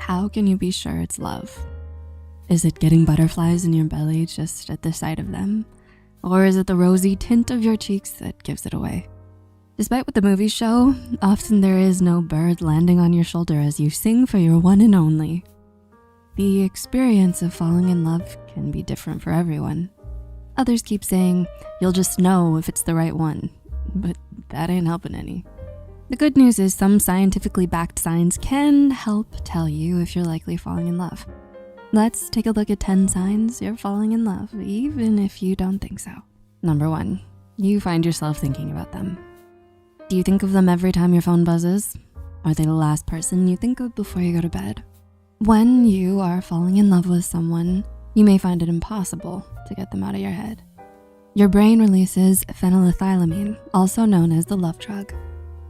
how can you be sure it's love? Is it getting butterflies in your belly just at the sight of them? Or is it the rosy tint of your cheeks that gives it away? Despite what the movies show, often there is no bird landing on your shoulder as you sing for your one and only. The experience of falling in love can be different for everyone. Others keep saying, you'll just know if it's the right one, but that ain't helping any. The good news is some scientifically backed signs can help tell you if you're likely falling in love. Let's take a look at 10 signs you're falling in love, even if you don't think so. Number 1, you find yourself thinking about them. Do you think of them every time your phone buzzes? Are they the last person you think of before you go to bed? When you are falling in love with someone, you may find it impossible to get them out of your head. Your brain releases phenylethylamine, also known as the love drug.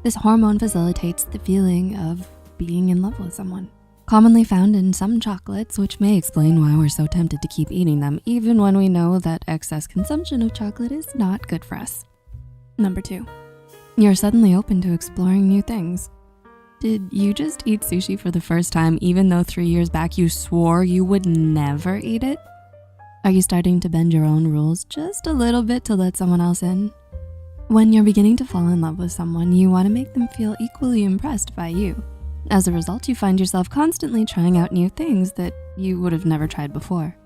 This hormone facilitates the feeling of being in love with someone. Commonly found in some chocolates, which may explain why we're so tempted to keep eating them, even when we know that excess consumption of chocolate is not good for us. Number 2, you're suddenly open to exploring new things. Did you just eat sushi for the first time, even though 3 years back you swore you would never eat it? Are you starting to bend your own rules just a little bit to let someone else in? When you're beginning to fall in love with someone, you want to make them feel equally impressed by you. As a result, you find yourself constantly trying out new things that you would have never tried before.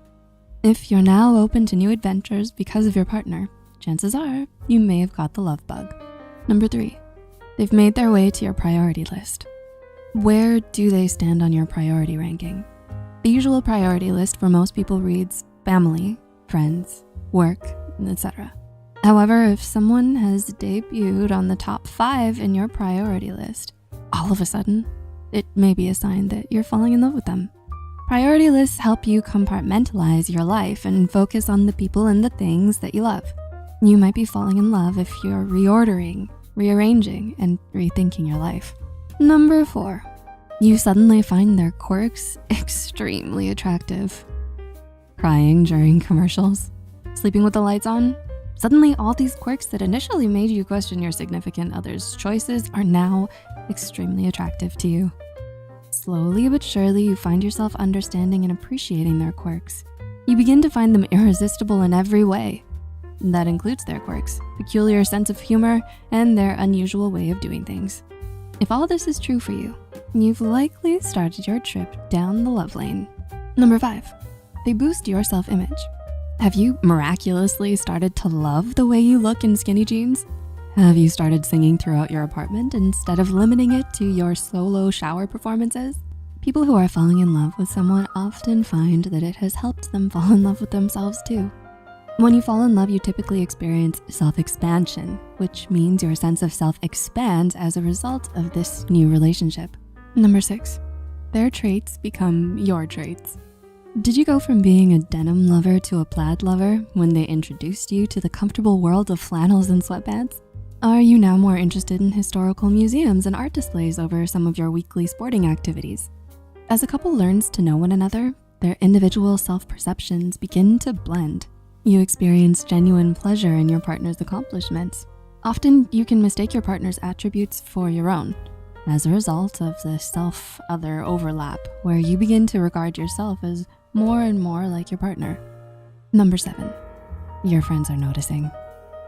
If you're now open to new adventures because of your partner, chances are you may have got the love bug. Number 3, they've made their way to your priority list. Where do they stand on your priority ranking? The usual priority list for most people reads family, friends, work, etc. However, if someone has debuted on the top 5 in your priority list, all of a sudden, it may be a sign that you're falling in love with them. Priority lists help you compartmentalize your life and focus on the people and the things that you love. You might be falling in love if you're reordering, rearranging, and rethinking your life. Number 4, you suddenly find their quirks extremely attractive. Crying during commercials, sleeping with the lights on. Suddenly, all these quirks that initially made you question your significant other's choices are now extremely attractive to you. Slowly but surely, you find yourself understanding and appreciating their quirks. You begin to find them irresistible in every way. That includes their quirks, peculiar sense of humor, and their unusual way of doing things. If all this is true for you, you've likely started your trip down the love lane. Number 5, they boost your self-image. Have you miraculously started to love the way you look in skinny jeans? Have you started singing throughout your apartment instead of limiting it to your solo shower performances? People who are falling in love with someone often find that it has helped them fall in love with themselves too. When you fall in love, you typically experience self-expansion, which means your sense of self expands as a result of this new relationship. Number 6, their traits become your traits. Did you go from being a denim lover to a plaid lover when they introduced you to the comfortable world of flannels and sweatpants? Are you now more interested in historical museums and art displays over some of your weekly sporting activities? As a couple learns to know one another, their individual self-perceptions begin to blend. You experience genuine pleasure in your partner's accomplishments. Often, you can mistake your partner's attributes for your own as a result of the self-other overlap, where you begin to regard yourself as more and more like your partner. Number 7, your friends are noticing.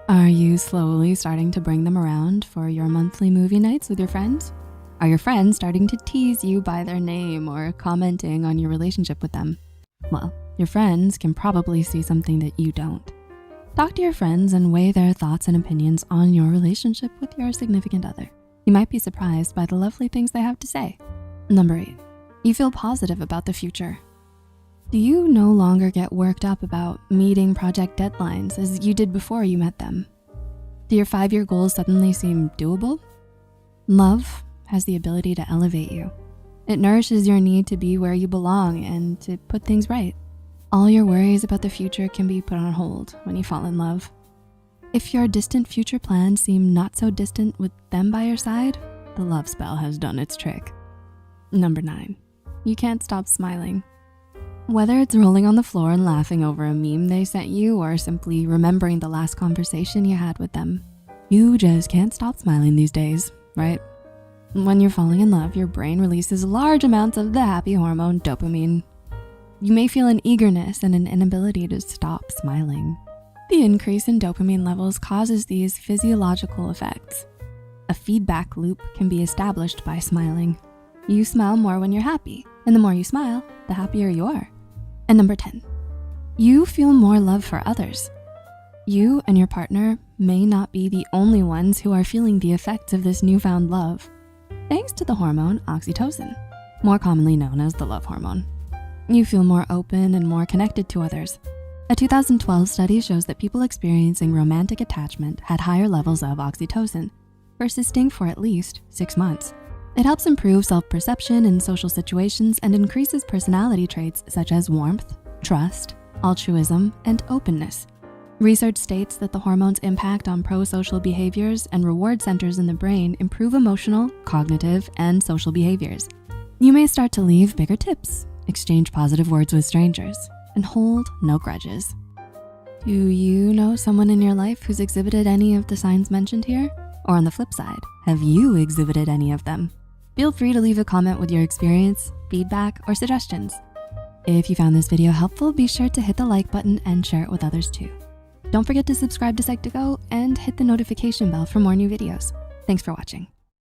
Are you slowly starting to bring them around for your monthly movie nights with your friends? Are your friends starting to tease you by their name or commenting on your relationship with them? Well, your friends can probably see something that you don't. Talk to your friends and weigh their thoughts and opinions on your relationship with your significant other. You might be surprised by the lovely things they have to say. Number 8, you feel positive about the future. Do you no longer get worked up about meeting project deadlines as you did before you met them? Do your 5-year goals suddenly seem doable? Love has the ability to elevate you. It nourishes your need to be where you belong and to put things right. All your worries about the future can be put on hold when you fall in love. If your distant future plans seem not so distant with them by your side, the love spell has done its trick. Number 9, you can't stop smiling. Whether it's rolling on the floor and laughing over a meme they sent you or simply remembering the last conversation you had with them, you just can't stop smiling these days, right? When you're falling in love, your brain releases large amounts of the happy hormone dopamine. You may feel an eagerness and an inability to stop smiling. The increase in dopamine levels causes these physiological effects. A feedback loop can be established by smiling. You smile more when you're happy, and the more you smile, the happier you are. And number 10, you feel more love for others. You and your partner may not be the only ones who are feeling the effects of this newfound love, thanks to the hormone oxytocin, more commonly known as the love hormone. You feel more open and more connected to others. A 2012 study shows that people experiencing romantic attachment had higher levels of oxytocin, persisting for at least 6 months. It helps improve self-perception in social situations and increases personality traits such as warmth, trust, altruism, and openness. Research states that the hormone's impact on pro-social behaviors and reward centers in the brain improve emotional, cognitive, and social behaviors. You may start to leave bigger tips, exchange positive words with strangers, and hold no grudges. Do you know someone in your life who's exhibited any of the signs mentioned here? Or on the flip side, have you exhibited any of them? Feel free to leave a comment with your experience, feedback, or suggestions. If you found this video helpful, be sure to hit the like button and share it with others too. Don't forget to subscribe to Psych2Go and hit the notification bell for more new videos. Thanks for watching.